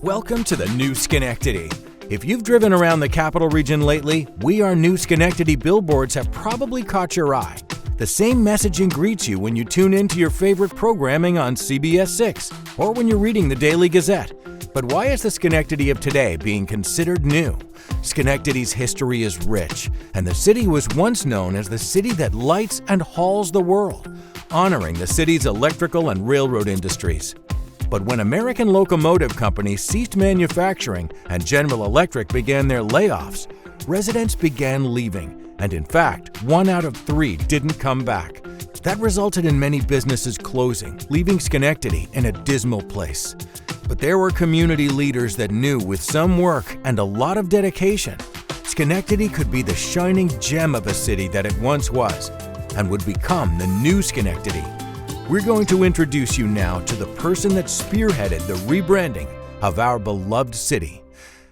Welcome to the New Schenectady. If you've driven around the capital region lately, We Are New Schenectady billboards have probably caught your eye. The same messaging greets you when you tune into your favorite programming on CBS 6 or when you're reading the Daily Gazette. But why is the Schenectady of today being considered new? Schenectady's history is rich, and the city was once known as the city that lights and hauls the world, honoring the city's electrical and railroad industries. But when American Locomotive Company ceased manufacturing and General Electric began their layoffs, residents began leaving, and in fact, 1 out of 3 didn't come back. That resulted in many businesses closing, leaving Schenectady in a dismal place. But there were community leaders that knew with some work and a lot of dedication, Schenectady could be the shining gem of a city that it once was and would become the new Schenectady. We're going to introduce you now to the person that spearheaded the rebranding of our beloved city.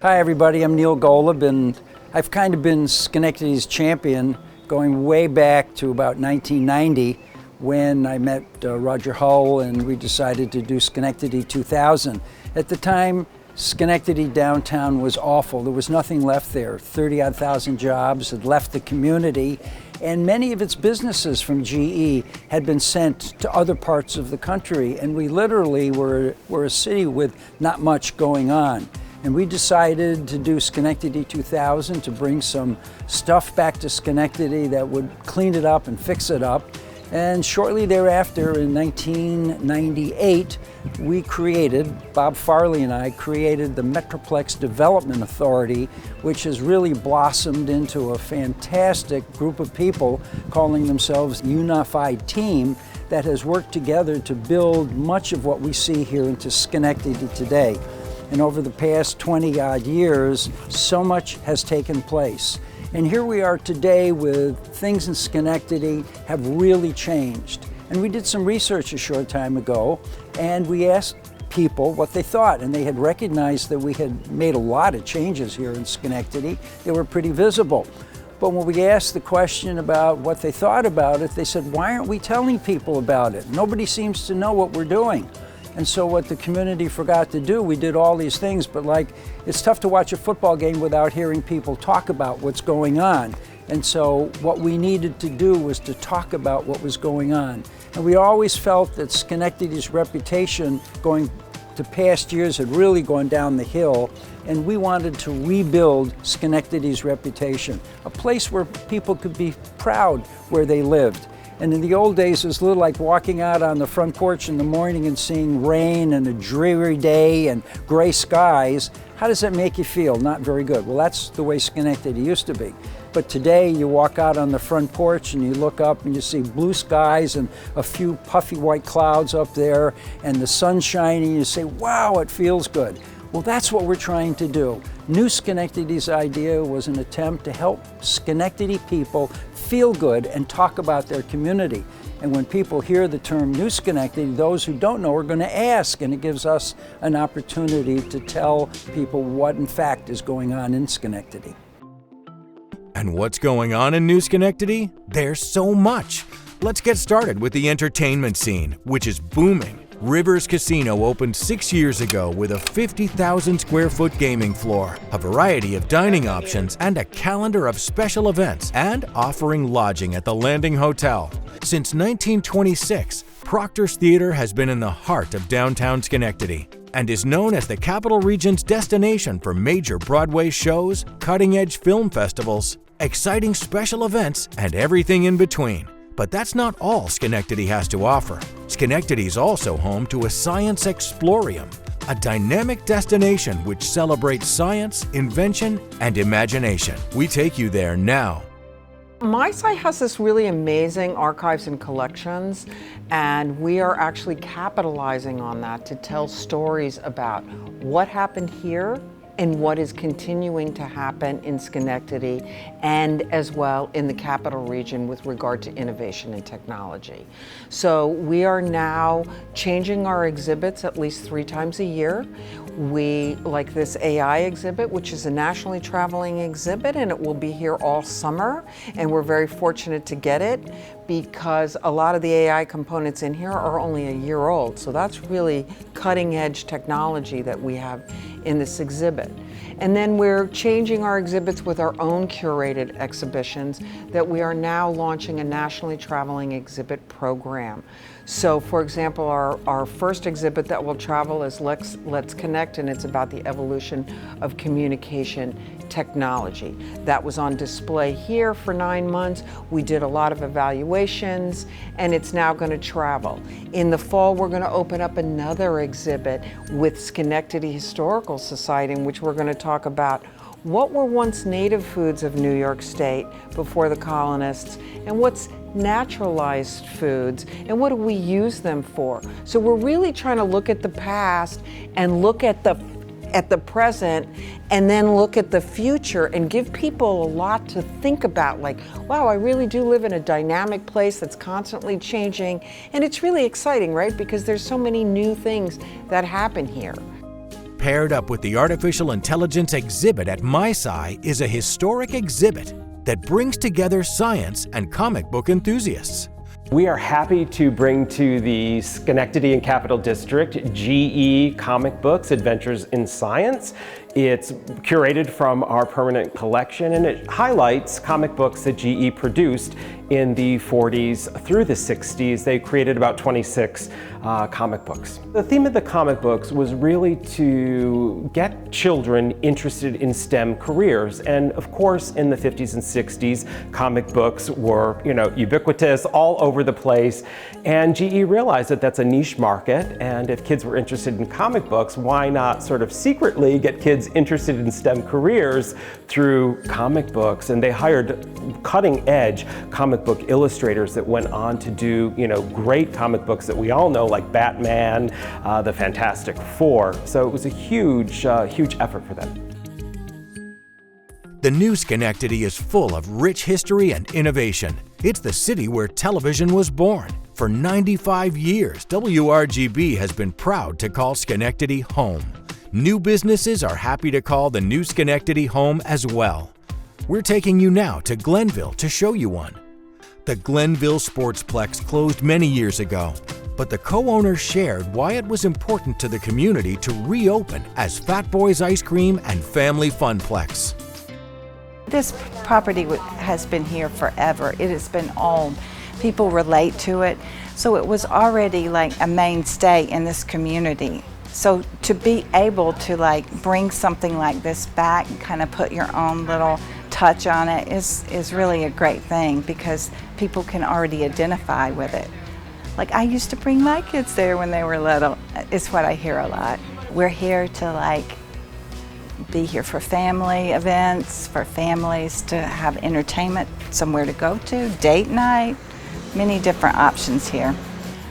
Hi everybody, I'm Neil Golub, and I've kind of been Schenectady's champion going way back to about 1990 when I met Roger Hull and we decided to do Schenectady 2000. At the time, Schenectady downtown was awful. There was nothing left there. 30-odd thousand jobs had left the community, and many of its businesses from GE had been sent to other parts of the country, and we literally were a city with not much going on. And we decided to do Schenectady 2000 to bring some stuff back to Schenectady that would clean it up and fix it up. And shortly thereafter, in 1998, Bob Farley and I created the Metroplex Development Authority, which has really blossomed into a fantastic group of people calling themselves the Unified Team that has worked together to build much of what we see here into Schenectady today. And over the past 20-odd years, so much has taken place. And here we are today with things in Schenectady have really changed. And we did some research a short time ago, and we asked people what they thought, and they had recognized that we had made a lot of changes here in Schenectady. They were pretty visible. But when we asked the question about what they thought about it, they said, why aren't we telling people about it? Nobody seems to know what we're doing. And so what the community forgot to do, we did all these things, but it's tough to watch a football game without hearing people talk about what's going on. And so what we needed to do was to talk about what was going on. And we always felt that Schenectady's reputation going to past years had really gone down the hill, and we wanted to rebuild Schenectady's reputation, a place where people could be proud where they lived. And in the old days, it was a little like walking out on the front porch in the morning and seeing rain and a dreary day and gray skies. How does that make you feel? Not very good. Well, that's the way Schenectady used to be. But today, you walk out on the front porch and you look up and you see blue skies and a few puffy white clouds up there and the sun shining. You say, wow, it feels good. Well, that's what we're trying to do. New Schenectady's idea was an attempt to help Schenectady people feel good and talk about their community. And when people hear the term New Schenectady, those who don't know are going to ask, and it gives us an opportunity to tell people what in fact is going on in Schenectady. And what's going on in New Schenectady? There's so much. Let's get started with the entertainment scene, which is booming. Rivers Casino opened 6 years ago with a 50,000 square foot gaming floor, a variety of dining options, and a calendar of special events, and offering lodging at the Landing Hotel. Since 1926, Proctor's Theater has been in the heart of downtown Schenectady and is known as the Capital Region's destination for major Broadway shows, cutting-edge film festivals, exciting special events, and everything in between. But that's not all Schenectady has to offer. Schenectady is also home to a Science Explorium, a dynamic destination which celebrates science, invention, and imagination. We take you there now. My site has this really amazing archives and collections, and we are actually capitalizing on that to tell stories about what happened here and what is continuing to happen in Schenectady and as well in the capital region with regard to innovation and technology. So we are now changing our exhibits at least 3 times a year. We like this AI exhibit, which is a nationally traveling exhibit, and it will be here all summer, and we're very fortunate to get it. because a lot of the AI components in here are only a year old. So that's really cutting edge technology that we have in this exhibit. And then we're changing our exhibits with our own curated exhibitions that we are now launching a nationally traveling exhibit program. So for example, our first exhibit that will travel is Let's Connect, and it's about the evolution of communication technology. That was on display here for 9 months. We did a lot of evaluations, and it's now going to travel. In the fall, we're going to open up another exhibit with Schenectady Historical Society, in which we're going to talk about what were once native foods of New York State before the colonists, and what's naturalized foods, and what do we use them for. So we're really trying to look at the past and look at the present, and then look at the future and give people a lot to think about, like, wow, I really do live in a dynamic place that's constantly changing, and it's really exciting, right? Because there's so many new things that happen here. Paired up with the artificial intelligence exhibit at MySci is a historic exhibit that brings together science and comic book enthusiasts. We are happy to bring to the Schenectady and Capital District GE Comic Books Adventures in Science. It's curated from our permanent collection, and it highlights comic books that GE produced in the 40s through the 60s. They created about 26 comic books. The theme of the comic books was really to get children interested in STEM careers. And of course, in the 50s and 60s, comic books were, ubiquitous all over the place. And GE realized that that's a niche market. And if kids were interested in comic books, why not sort of secretly get kids interested in STEM careers through comic books? And they hired cutting-edge comic book illustrators that went on to do, great comic books that we all know, like Batman, the Fantastic Four. So it was a huge effort for them. The new Schenectady is full of rich history and innovation. It's the city where television was born. For 95 years, WRGB has been proud to call Schenectady home. New businesses are happy to call the new Schenectady home as well. We're taking you now to Glenville to show you one. The Glenville Sportsplex closed many years ago, but the co-owners shared why it was important to the community to reopen as Fat Boys Ice Cream and Family Funplex. This property has been here forever. It has been owned. People relate to it. So it was already like a mainstay in this community. So to be able to bring something like this back and kind of put your own little touch on it is really a great thing, because people can already identify with it. Like, I used to bring my kids there when they were little, is what I hear a lot. We're here to be here for family events, for families to have entertainment, somewhere to go to, date night, many different options here.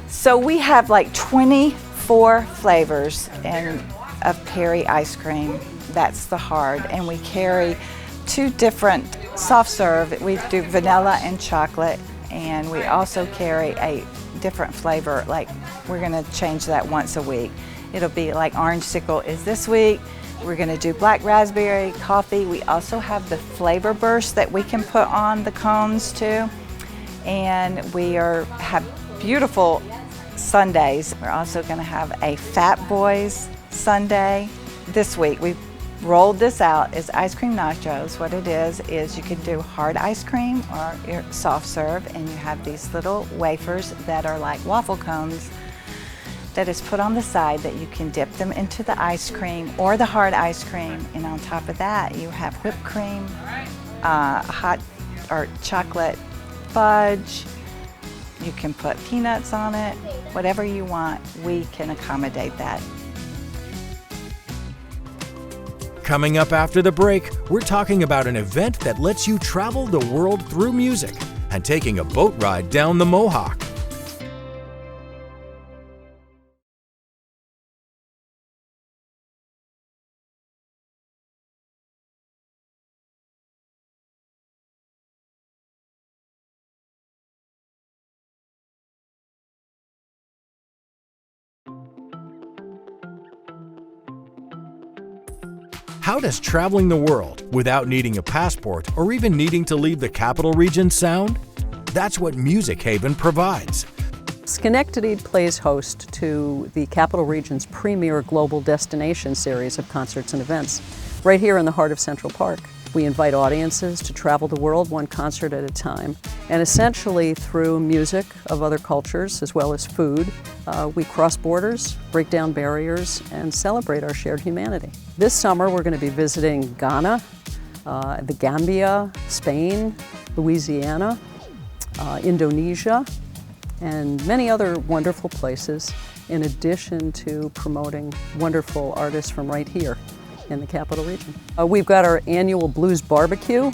So we have 24 flavors of Perry ice cream. That's the hard, and we carry 2 different soft serve. We do vanilla and chocolate, and we also carry a different flavor. We're gonna change that once a week. It'll be orange sickle is this week. We're gonna do black raspberry, coffee. We also have the flavor burst that we can put on the cones too. And we have beautiful sundaes. We're also gonna have a Fat Boys sundae. This week we rolled this out as ice cream nachos. What it is you can do hard ice cream or your soft serve, and you have these little wafers that are like waffle cones that is put on the side that you can dip them into the ice cream or the hard ice cream. And on top of that, you have whipped cream, hot or chocolate fudge. You can put peanuts on it, whatever you want, we can accommodate that. Coming up after the break, we're talking about an event that lets you travel the world through music and taking a boat ride down the Mohawk. How does traveling the world without needing a passport or even needing to leave the capital region sound? that's what Music Haven provides. Schenectady plays host to the Capital Region's premier global destination series of concerts and events, right here in the heart of Central Park. We invite audiences to travel the world one concert at a time, and essentially through music of other cultures as well as food, we cross borders, break down barriers, and celebrate our shared humanity. This summer we're going to be visiting Ghana, the Gambia, Spain, Louisiana, Indonesia, and many other wonderful places, in addition to promoting wonderful artists from right here in the Capital Region. We've got our annual Blues Barbecue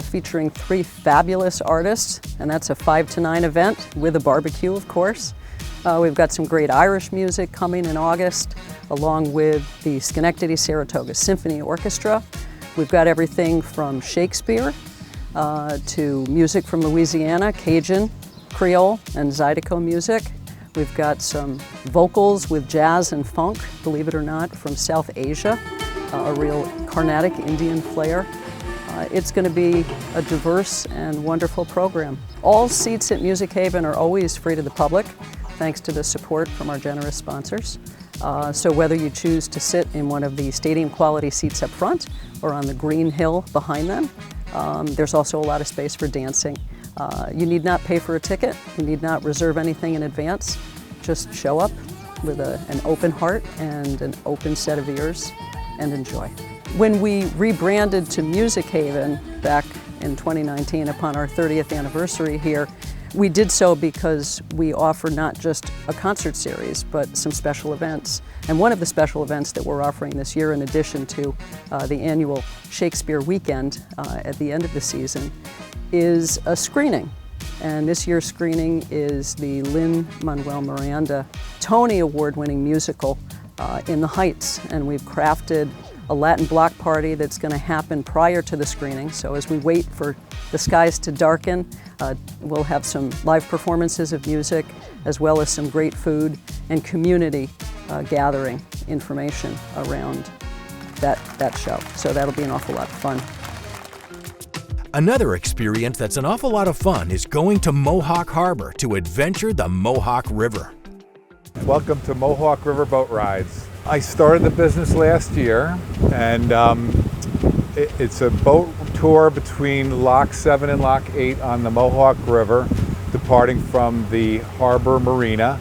featuring 3 fabulous artists, and that's a 5 to 9 event with a barbecue, of course. We've got some great Irish music coming in August, along with the Schenectady-Saratoga Symphony Orchestra. We've got everything from Shakespeare to music from Louisiana, Cajun, Creole, and Zydeco music. We've got some vocals with jazz and funk, believe it or not, from South Asia, a real Carnatic Indian flair. It's going to be a diverse and wonderful program. All seats at Music Haven are always free to the public, thanks to the support from our generous sponsors. So whether you choose to sit in one of the stadium quality seats up front or on the green hill behind them, there's also a lot of space for dancing. You need not pay for a ticket. You need not reserve anything in advance. Just show up with an open heart and an open set of ears and enjoy. When we rebranded to Music Haven back in 2019 upon our 30th anniversary here, we did so because we offer not just a concert series, but some special events. And one of the special events that we're offering this year, in addition to the annual Shakespeare weekend at the end of the season, is a screening. And this year's screening is the Lin-Manuel Miranda Tony Award-winning musical, In the Heights. And we've crafted a Latin block party that's going to happen prior to the screening. So as we wait for the skies to darken, we'll have some live performances of music, as well as some great food and community gathering information around that show. So that'll be an awful lot of fun. Another experience that's an awful lot of fun is going to Mohawk Harbor to adventure the Mohawk River. Welcome to Mohawk River Boat Rides. I started the business last year, and it's a boat tour between Lock 7 and Lock 8 on the Mohawk River, departing from the Harbor Marina.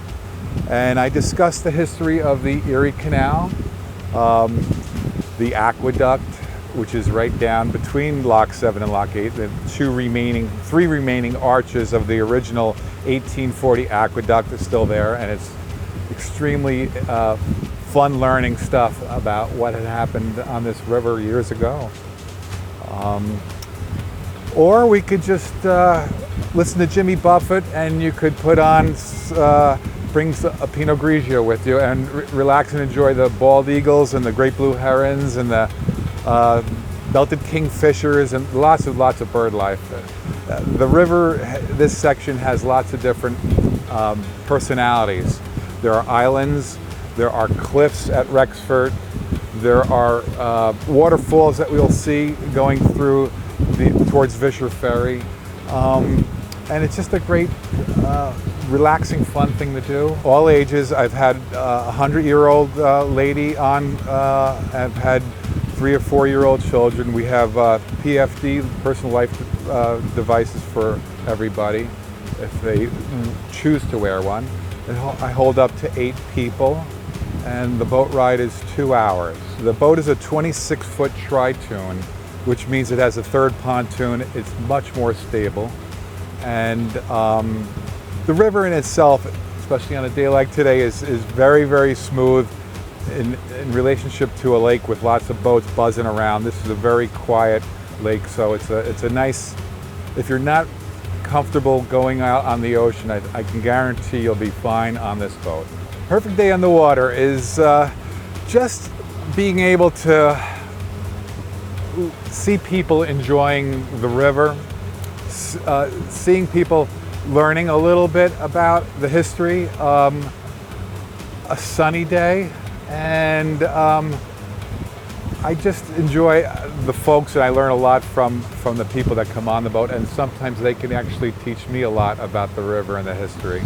And I discussed the history of the Erie Canal, the aqueduct, which is right down between Lock 7 and Lock 8, the three remaining arches of the original 1840 aqueduct is still there, and it's extremely fun learning stuff about what had happened on this river years ago. Or we could just listen to Jimmy Buffett, and you could put on, bring a Pinot Grigio with you and relax and enjoy the bald eagles and the great blue herons and the belted kingfishers and lots of bird life. The river, this section has lots of different personalities. There are islands, there are cliffs at Rexford, there are waterfalls that we'll see going through towards Vischer Ferry, and it's just a great relaxing, fun thing to do. All ages. I've had a 100-year-old lady on, I've had 3 or 4-year-old children. We have PFD, personal life devices for everybody if they choose to wear one. I hold up to 8 people, and the boat ride is 2 hours. The boat is a 26-foot tri-tune, which means it has a third pontoon. It's much more stable. And the river in itself, especially on a day like today, is very, very smooth in relationship to a lake with lots of boats buzzing around. This is a very quiet lake, so it's a nice, if you're not comfortable going out on the ocean, I can guarantee you'll be fine on this boat. Perfect day on the water is just being able to see people enjoying the river, seeing people learning a little bit about the history, a sunny day, and I just enjoy the folks, and I learn a lot from the people that come on the boat, and sometimes they can actually teach me a lot about the river and the history.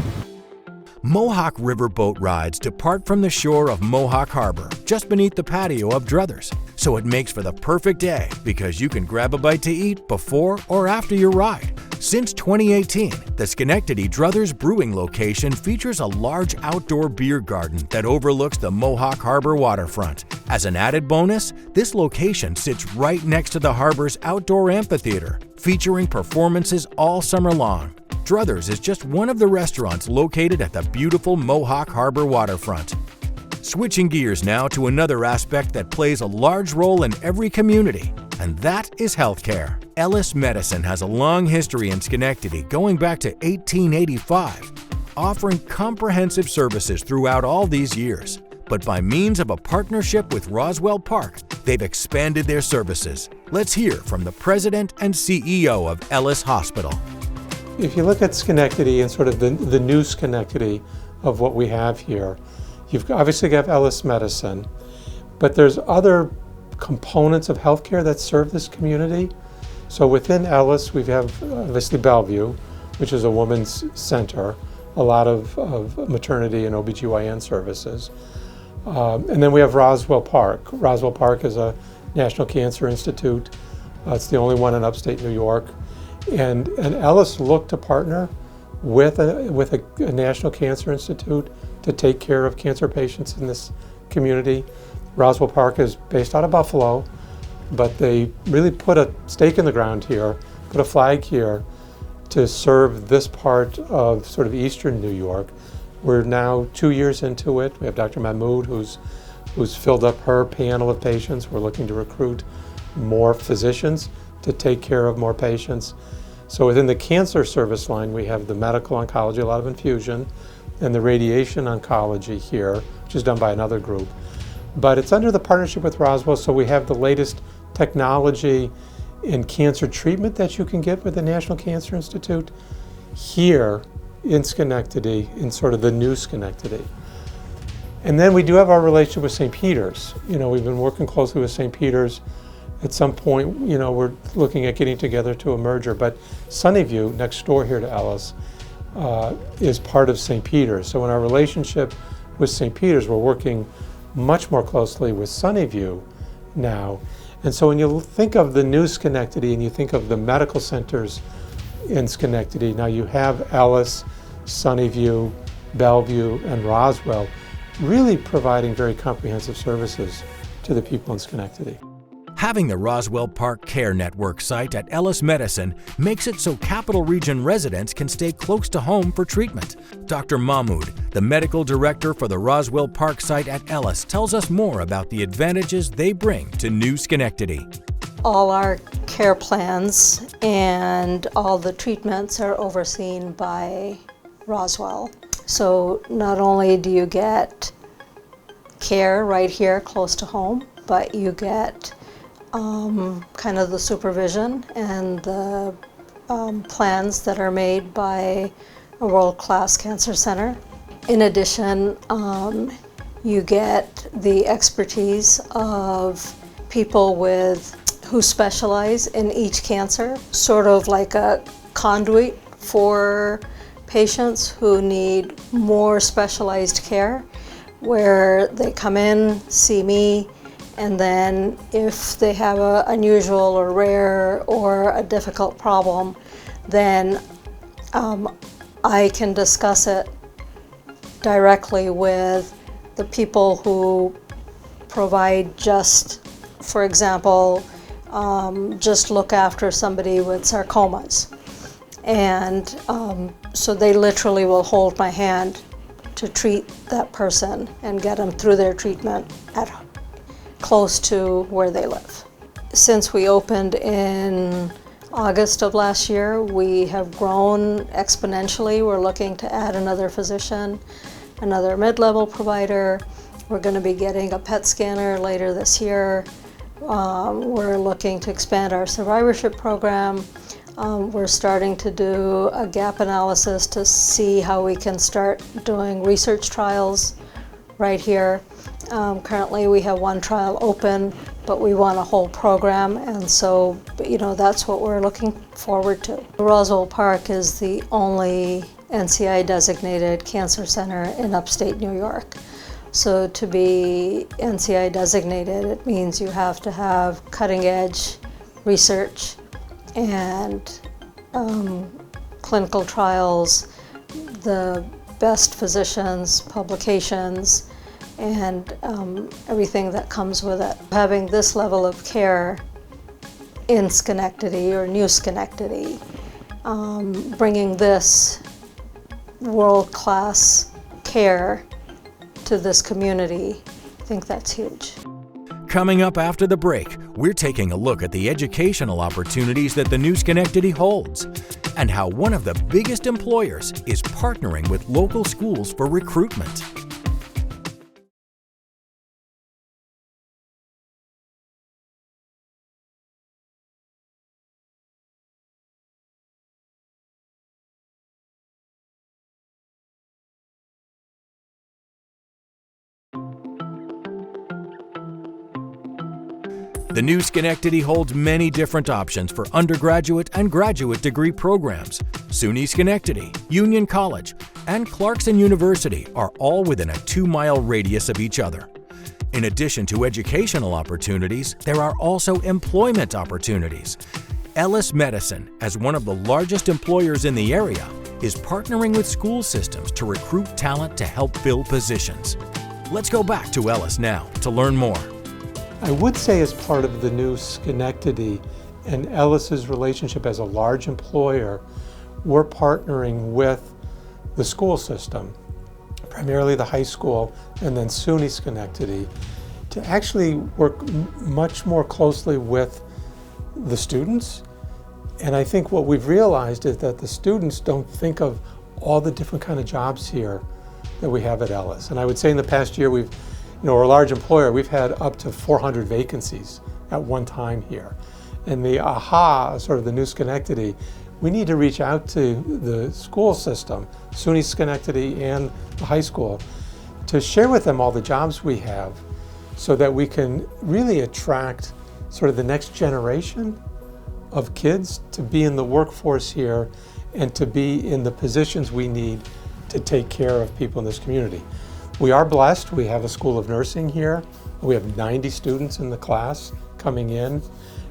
Mohawk River boat rides depart from the shore of Mohawk Harbor, just beneath the patio of Druthers. So it makes for the perfect day because you can grab a bite to eat before or after your ride. Since 2018, the Schenectady Druthers Brewing location features a large outdoor beer garden that overlooks the Mohawk Harbor waterfront. As an added bonus, this location sits right next to the harbor's outdoor amphitheater, featuring performances all summer long. Druthers is just one of the restaurants located at the beautiful Mohawk Harbor waterfront. Switching gears now to another aspect that plays a large role in every community, and that is healthcare. Ellis Medicine has a long history in Schenectady going back to 1885, offering comprehensive services throughout all these years. But by means of a partnership with Roswell Park, they've expanded their services. Let's hear from the president and CEO of Ellis Hospital. If you look at Schenectady and sort of the new Schenectady of what we have here, you've obviously got Ellis Medicine, but there's other components of healthcare that serve this community. So within Ellis, we have obviously Bellevue, which is a women's center, a lot of maternity and OBGYN services. And then we have Roswell Park. Roswell Park is a National Cancer Institute. It's the only one in upstate New York. And Ellis looked to partner with a National Cancer Institute to take care of cancer patients in this community. Roswell Park is based out of Buffalo, but they really put a stake in the ground here, put a flag here to serve this part of sort of eastern New York. We're now 2 years into it. We have Dr. Mahmood who's filled up her panel of patients. We're looking to recruit more physicians to take care of more patients. So within the cancer service line, we have the medical oncology, a lot of infusion, and the radiation oncology here, which is done by another group. But it's under the partnership with Roswell, so we have the latest technology in cancer treatment that you can get with the National Cancer Institute here in Schenectady, in sort of the new Schenectady. And then we do have our relationship with St. Peter's. You know, we've been working closely with St. Peter's. At some point, you know, we're looking at getting together to a merger, but Sunnyview, next door here to Ellis, is part of St. Peter's. So in our relationship with St. Peter's, we're working much more closely with Sunnyview now. And so when you think of the new Schenectady and you think of the medical centers in Schenectady, now you have Ellis, Sunnyview, Bellevue, and Roswell, really providing very comprehensive services to the people in Schenectady. Having the Roswell Park Care Network site at Ellis Medicine makes it so Capital Region residents can stay close to home for treatment. Dr. Mahmood, the medical director for the Roswell Park site at Ellis, tells us more about the advantages they bring to New Schenectady. All our care plans and all the treatments are overseen by Roswell. So not only do you get care right here close to home, but you get kind of the supervision and the plans that are made by a world-class cancer center. In addition, you get the expertise of people who specialize in each cancer, sort of like a conduit for patients who need more specialized care, where they come in, see me, and then if they have an unusual or rare or a difficult problem, then I can discuss it directly with the people who provide just, for example, just look after somebody with sarcomas. And so they literally will hold my hand to treat that person and get them through their treatment at close to where they live. Since we opened in August of last year, we have grown exponentially. We're looking to add another physician, another mid-level provider. We're going to be getting a PET scanner later this year. We're looking to expand our survivorship program. We're starting to do a gap analysis to see how we can start doing research trials right here. Currently we have one trial open, but we want a whole program, and so, that's what we're looking forward to. Roswell Park is the only NCI designated cancer center in upstate New York. So to be NCI designated, it means you have to have cutting edge research and clinical trials, the best physicians, publications, and everything that comes with it. Having this level of care in Schenectady or New Schenectady, bringing this world-class care to this community, I think that's huge. Coming up after the break, we're taking a look at the educational opportunities that the New Schenectady holds and how one of the biggest employers is partnering with local schools for recruitment. The New Schenectady holds many different options for undergraduate and graduate degree programs. SUNY Schenectady, Union College, and Clarkson University are all within a 2-mile radius of each other. In addition to educational opportunities, there are also employment opportunities. Ellis Medicine, as one of the largest employers in the area, is partnering with school systems to recruit talent to help fill positions. Let's go back to Ellis now to learn more. I would say as part of the New Schenectady and Ellis's relationship as a large employer, we're partnering with the school system, primarily the high school and then SUNY Schenectady, to actually work much more closely with the students. And I think what we've realized is that the students don't think of all the different kind of jobs here that we have at Ellis. And I would say in the past year we're a large employer. We've had up to 400 vacancies at one time here. And the sort of the New Schenectady, we need to reach out to the school system, SUNY Schenectady and the high school, to share with them all the jobs we have so that we can really attract sort of the next generation of kids to be in the workforce here and to be in the positions we need to take care of people in this community. We are blessed. We have a school of nursing here. We have 90 students in the class coming in.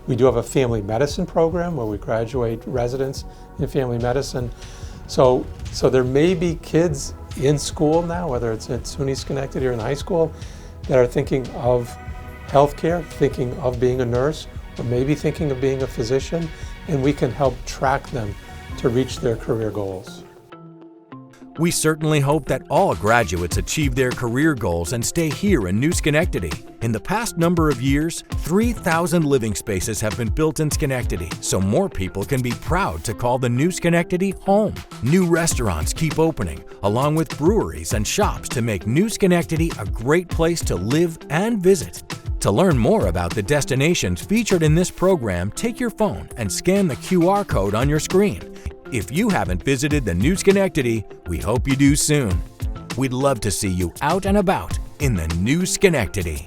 We do have a family medicine program where we graduate residents in family medicine. So there may be kids in school now, whether it's at SUNY Schenectady or in high school, that are thinking of healthcare, thinking of being a nurse, or maybe thinking of being a physician, and we can help track them to reach their career goals. We certainly hope that all graduates achieve their career goals and stay here in New Schenectady. In the past number of years, 3,000 living spaces have been built in Schenectady, so more people can be proud to call the New Schenectady home. New restaurants keep opening, along with breweries and shops to make New Schenectady a great place to live and visit. To learn more about the destinations featured in this program, take your phone and scan the QR code on your screen. If you haven't visited the New Schenectady, we hope you do soon. We'd love to see you out and about in the New Schenectady.